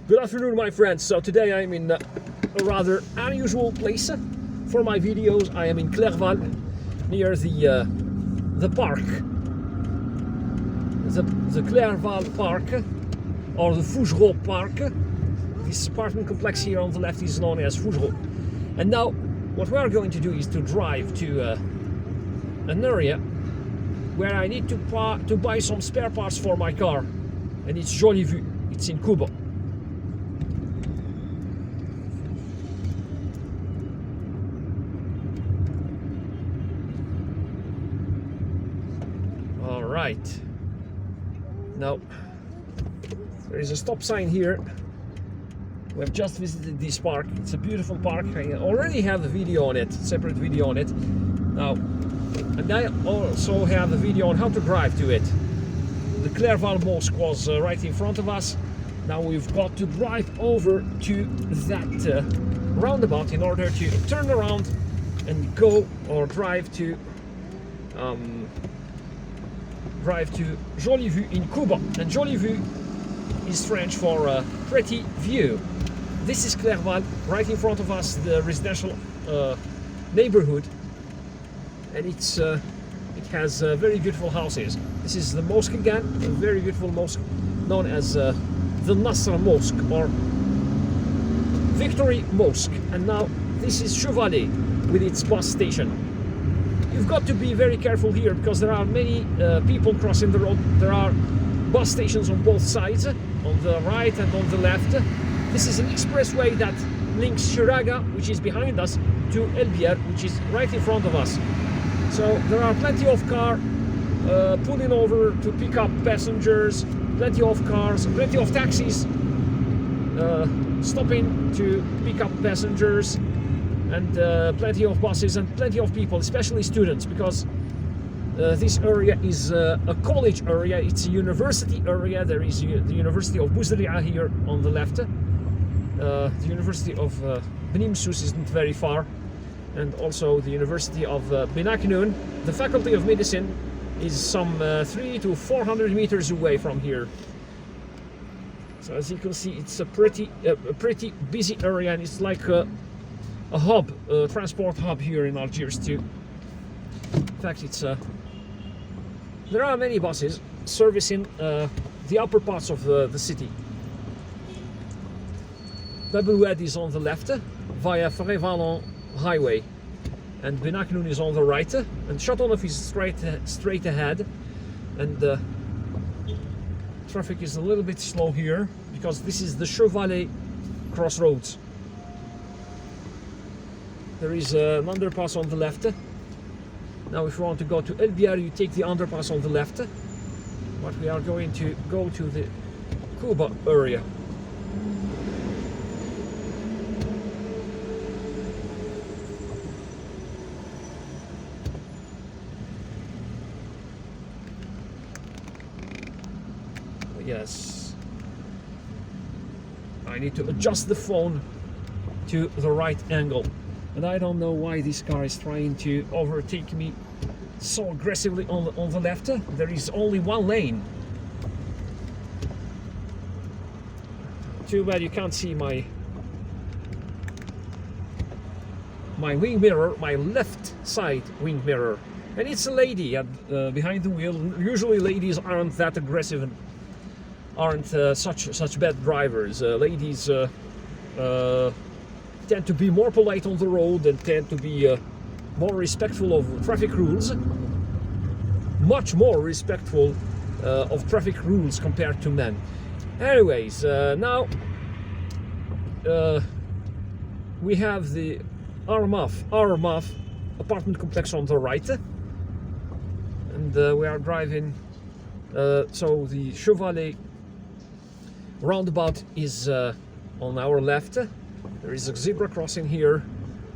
Good afternoon, my friends. So today I'm in a rather unusual place for my videos. I am in Clairval, near the park, the Clairval Park, or the Fougeroux Park. This apartment complex here on the left is known as Fougeroux. And now, what we are going to do is to drive to an area where I need to buy some spare parts for my car, and it's Jolie Vue. It's in Kouba. Right. Now, there is a stop sign here. We have just visited this park. It's a beautiful park. I already have a video on it, separate video on it. Now, and I also have a video on how to drive to it. The Clairval Mosque was right in front of us. Now we've got to drive over to that roundabout in order to turn around and go or drive to Jolie Vue in Kouba. And Jolie Vue is French for pretty view. This is Clairval, right in front of us, the residential neighborhood, and it has very beautiful houses. This is the mosque again, a very beautiful mosque known as the Nasr Mosque or Victory Mosque. And now this is Chevalet with its bus station. You've got to be very careful here because there are many people crossing the road. There are bus stations on both sides, on the right and on the left. This is an expressway that links Shiraga, which is behind us, to Algiers, which is right in front of us. So there are plenty of cars pulling over to pick up passengers, plenty of cars, plenty of taxis stopping to pick up passengers, and plenty of buses and plenty of people, especially students, because this area is a college area. It's a university area. There is the University of Bouzareah here on the left. The University of Ben isn't very far, and also the University of Ben Aknoun. The Faculty of Medicine is some 300 to 400 meters away from here. So as you can see, it's a pretty busy area, and it's like a hub, a transport hub here in Algiers too. In fact, there are many buses servicing the upper parts of the city. Bouzareah is on the left via Clairval highway, and Ben Aknoun is on the right, and Châteauneuf is straight ahead. And traffic is a little bit slow here because this is the Chevalet crossroads. There is an underpass on the left. Now if you want to go to Algiers, you take the underpass on the left. But we are going to go to the Kouba area. Yes. I need to adjust the phone to the right angle. And I don't know why this car is trying to overtake me so aggressively on the left. There is only one lane. Too bad you can't see my wing mirror, my left side wing mirror. And it's a lady behind the wheel. Usually ladies aren't that aggressive and aren't such bad drivers. Ladies tend to be more polite on the road and tend to be more respectful of traffic rules, much more respectful of traffic rules compared to men. Anyways, now we have the Armaf apartment complex on the right, and we are driving, so the Chevalet roundabout is on our left. There is a zebra crossing here.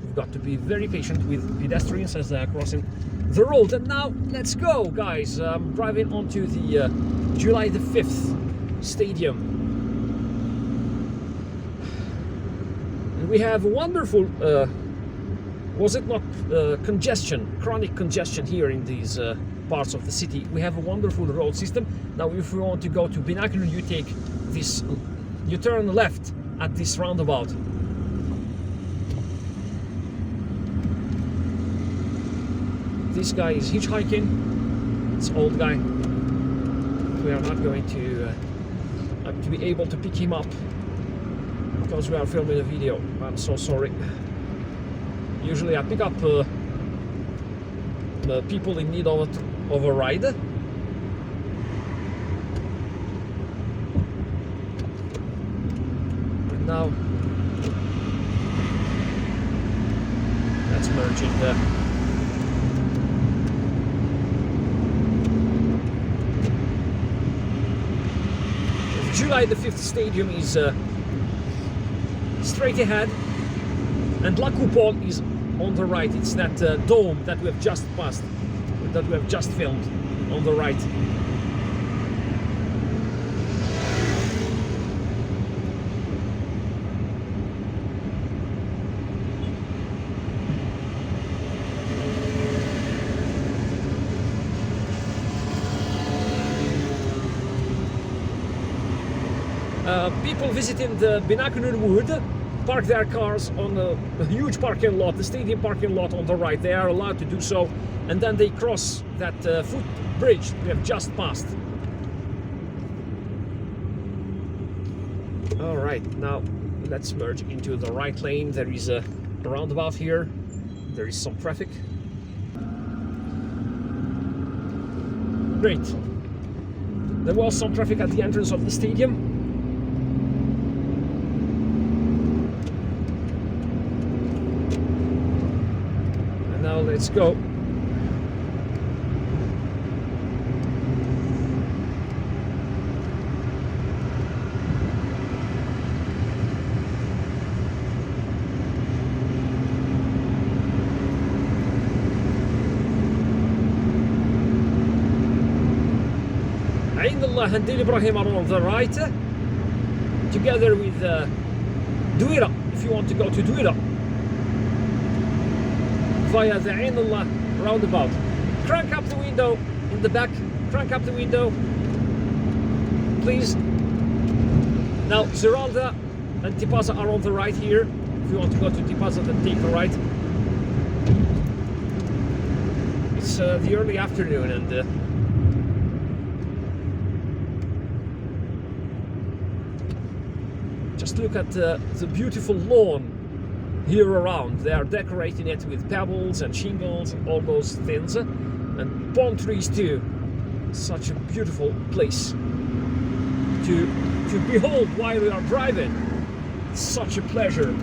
We've got to be very patient with pedestrians as they are crossing the road. And now, let's go, guys. I'm driving onto the July the 5th stadium. And we have a wonderful, was it not congestion, chronic congestion here in these parts of the city. We have a wonderful road system. Now, if you want to go to Ben Aknoun, you take this you turn left at this roundabout. This guy is hitchhiking. It's old guy. We are not going to be able to pick him up because we are filming a video. I'm so sorry. Usually I pick up the people in need of a ride. And now let's merge in the July the 5th stadium is straight ahead, and La Coupole is on the right. It's that dome that we have just passed, that we have just filmed on the right. People visiting the Ben Aknoun Wood park their cars on a huge parking lot, the stadium parking lot on the right. They are allowed to do so, and then they cross that footbridge we have just passed. All right, now let's merge into the right lane. There is a roundabout here. There is some traffic. Great. There was some traffic at the entrance of the stadium. Let's go. Ain Allah and Del Ibrahim are on the right, together with Douira, if you want to go to Douira via the Ain Allah roundabout. Crank up the window in the back, crank up the window, please. Now Zeralda and Tipaza are on the right here. If you want to go to Tipaza, then take the right. It's the early afternoon, and just look at the beautiful lawn here around. They are decorating it with pebbles and shingles and all those things, and palm trees too. Such a beautiful place to behold while we are driving. It's such a pleasure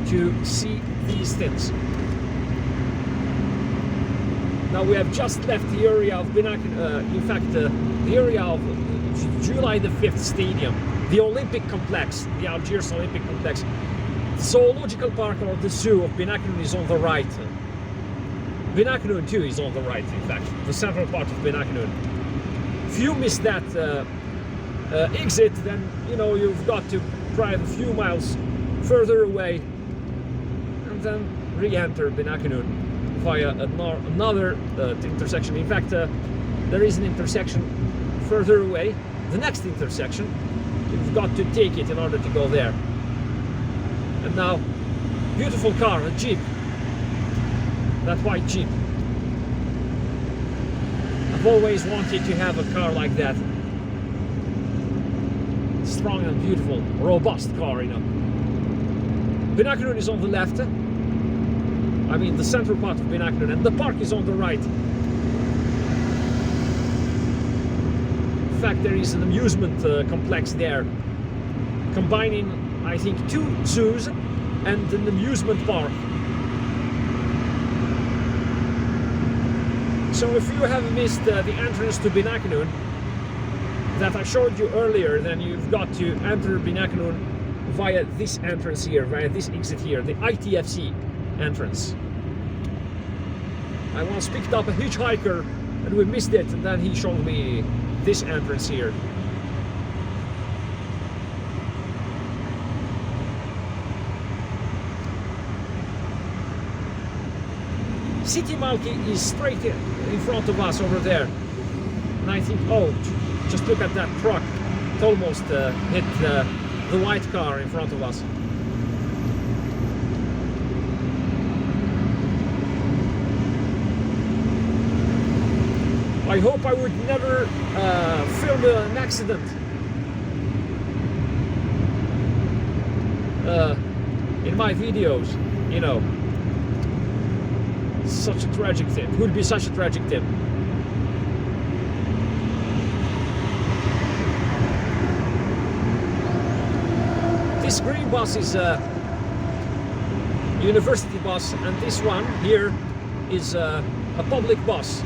to see these things. Now we have just left the area of Ben Aknoun, in fact the area of July the 5th Stadium, the Olympic complex, the Algiers Olympic complex. The zoological park, or the zoo of Ben Aknoun, is on the right. Ben Aknoun too is on the right, in fact, the central part of Ben Aknoun. If you miss that exit, then you know you've got to drive a few miles further away and then re-enter Ben Aknoun via another intersection. In fact, there is an intersection further away, the next intersection. You've got to take it in order to go there. And now, beautiful car, a Jeep, that white Jeep. I've always wanted to have a car like that. Strong and beautiful, robust car, you know. Ben Aknoun is on the left. I mean, the central part of Ben Aknoun, and the park is on the right. In fact, there is an amusement complex there, combining, I think, 2 zoos and an amusement park. So if you have missed the entrance to Ben Aknoun that I showed you earlier, then you've got to enter Ben Aknoun via this entrance here, via this exit here, the ITFC entrance. I once picked up a hitchhiker and we missed it, and then he showed me this entrance here. City Malki is straight in front of us over there, and I think, oh, just look at that truck. It almost hit the white car in front of us. I hope I would never film an accident in my videos, you know. Such a tragic thing. It would be such a tragic thing. This green bus is a university bus, and this one here is a public bus.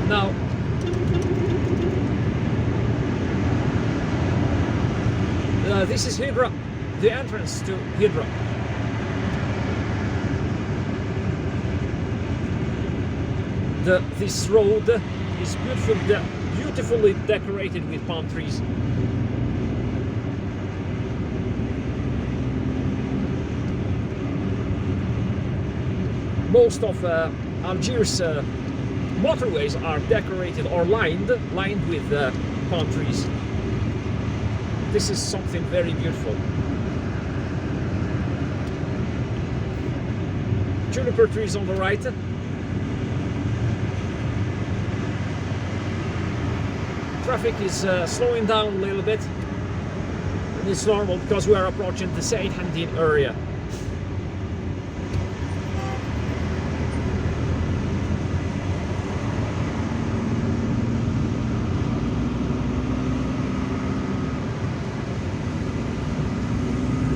Now, this is Hydra, the entrance to Hydra. This road is beautifully decorated with palm trees. Most of Algiers motorways are decorated or lined with palm trees. This is something very beautiful. Juniper trees on the right. Traffic is slowing down a little bit. And it's normal because we are approaching the Said Hamdin area.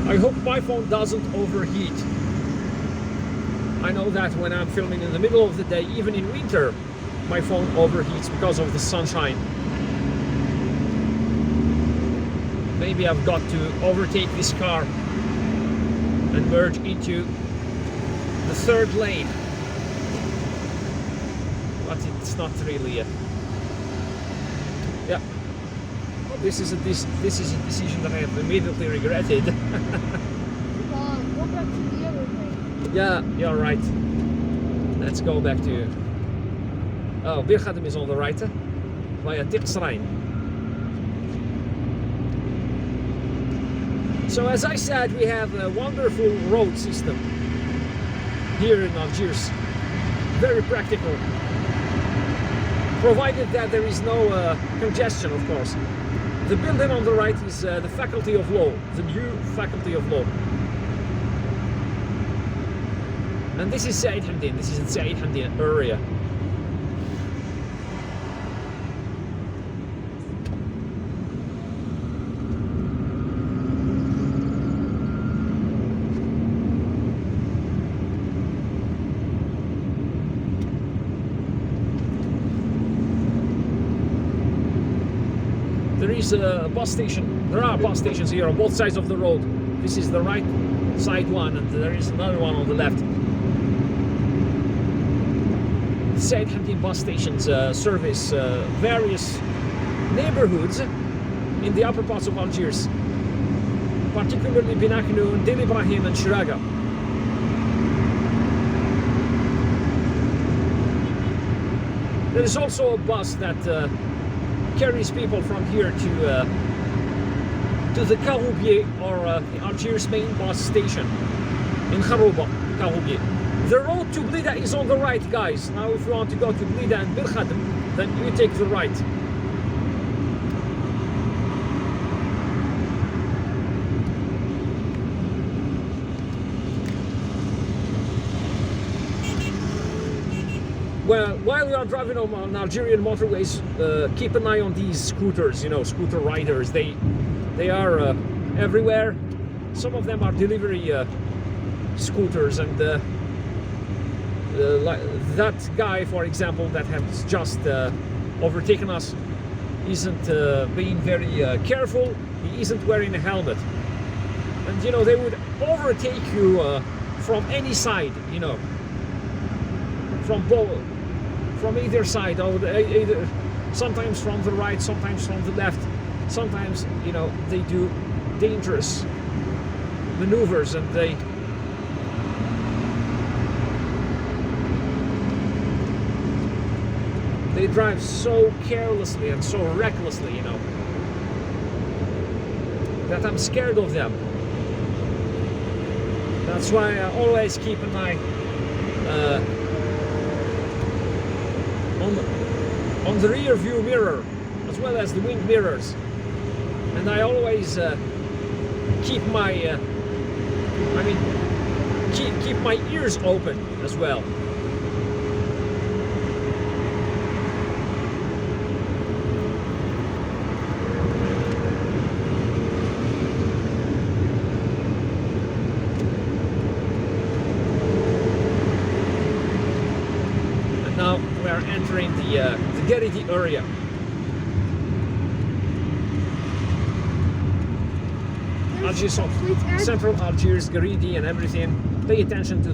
I hope my phone doesn't overheat. I know that when I'm filming in the middle of the day, even in winter, my phone overheats because of the sunshine. Maybe I've got to overtake this car and merge into the third lane. But it's not really. Yeah. This is a decision that I have immediately regretted. Go back to the other way. Yeah, you're right. Let's go back to. Oh, Bir Khadem is on the right, via Tiqsrain. So as I said, we have a wonderful road system here in Algiers. Very practical. Provided that there is no congestion, of course. The building on the right is the Faculty of Law, the new Faculty of Law. And this is Said Hamdin, this is the Said Hamdin area. There is a bus station. There are bus stations here on both sides of the road. This is the right side one, and there is another one on the left. The Said Hamdin bus stations service various neighborhoods in the upper parts of Algiers, particularly Ben Aknoun, Del Ibrahim, and Shiraga. There is also a bus that carries people from here to the Kouba or the Algiers main bus station in Kouba. The road to Blida is on the right, guys. Now if you want to go to Blida and Bir Khadem, then you take the right. Well, while you are driving on Algerian motorways, keep an eye on these scooters, you know, scooter riders. They are everywhere. Some of them are delivery scooters, and like that guy, for example, that has just overtaken us, isn't being very careful. He isn't wearing a helmet, and you know, they would overtake you from any side, you know, from either side, or either, sometimes from the right, sometimes from the left. Sometimes, you know, they do dangerous maneuvers, and they drive so carelessly and so recklessly, you know, that I'm scared of them. That's why I always keep an eye on the rear view mirror as well as the wing mirrors, and I always keep my keep my ears open as well. Now we are entering the Garidi area. Algiers, central Algiers, Garidi, and everything. Pay attention to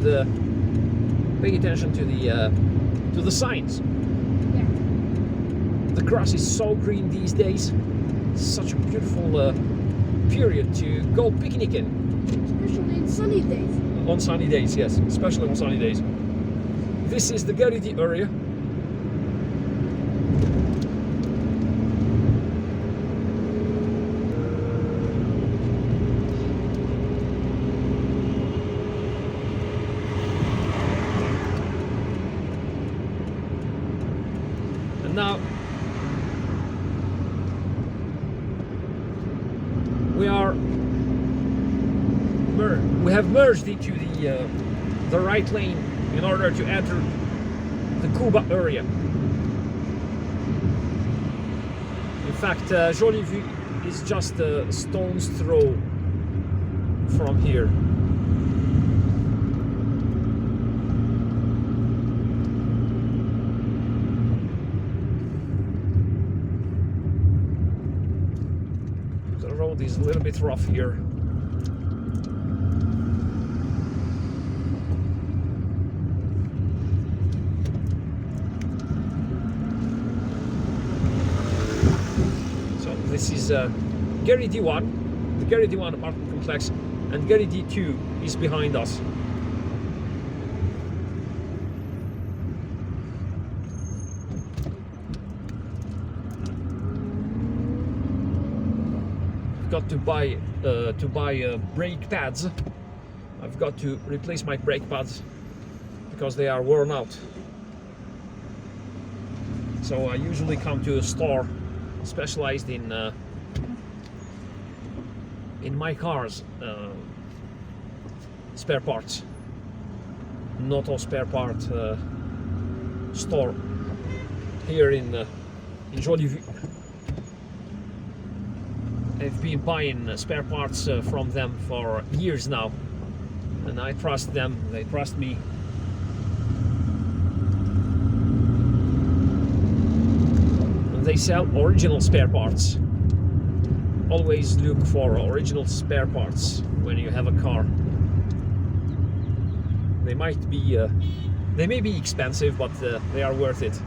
the signs. Yeah. The grass is so green these days. Such a beautiful period to go picnicking. Especially in sunny days. On sunny days, yes, especially on sunny days. This is the Garidi area. And now we have merged into the right lane in order to enter the Kouba area. In fact, Jolie Vue is just a stone's throw from here. The road is a little bit rough here. This is Garidi 1, the Garidi 1 apartment complex, and Garidi 2 is behind us. I've got to buy brake pads. I've got to replace my brake pads because they are worn out. So I usually come to a store specialized in my car's spare parts. Not all spare part store here in Jolie Vue. I've been buying spare parts from them for years now, and I trust them. They trust me. They sell original spare parts. Always look for original spare parts when you have a car. They may be expensive, but they are worth it.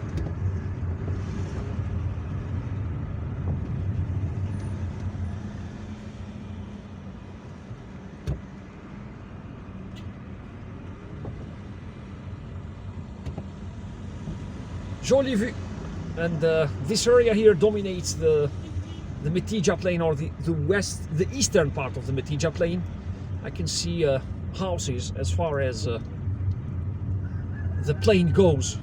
Jolie Vue. And this area here dominates the Metidja Plain, or the eastern part of the Metidja Plain. I can see houses as far as the plain goes.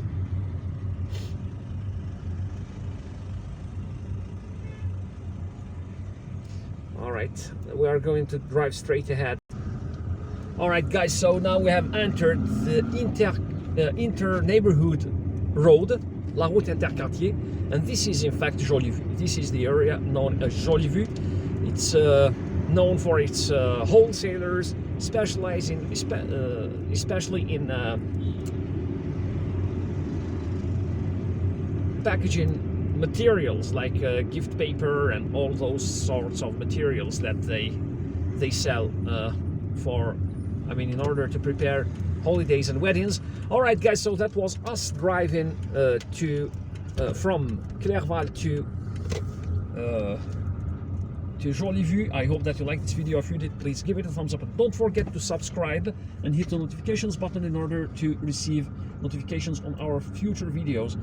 All right, we are going to drive straight ahead. All right, guys. So now we have entered the inter neighborhood road. La route interquartier, and this is in fact Jolie Vue. This is the area known as Jolie Vue. It's known for its wholesalers, specializing especially in packaging materials like gift paper and all those sorts of materials that they sell in order to prepare holidays and weddings. All right, guys, so that was us driving from Clairval to to Jolie Vue. I hope that you liked this video. If you did, please give it a thumbs up. And don't forget to subscribe and hit the notifications button in order to receive notifications on our future videos.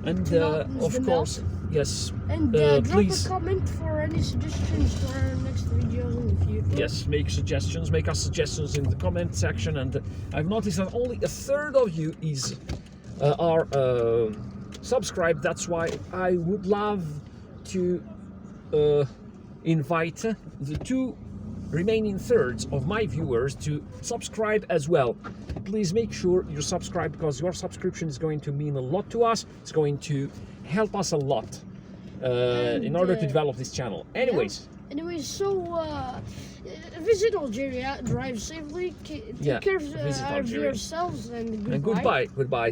And of course, yes, and drop please, a comment for any suggestions for our next videos in the future. yes, make us suggestions in the comment section. And I've noticed that only a third of you are subscribed. That's why I would love to invite the 2 remaining thirds of my viewers to subscribe as well. Please make sure you subscribe, because your subscription is going to mean a lot to us. It's going to help us a lot in order to develop this channel. Anyways. Yeah. Anyways, so visit Algeria, drive safely, take care of yourselves, and goodbye. And goodbye. Goodbye.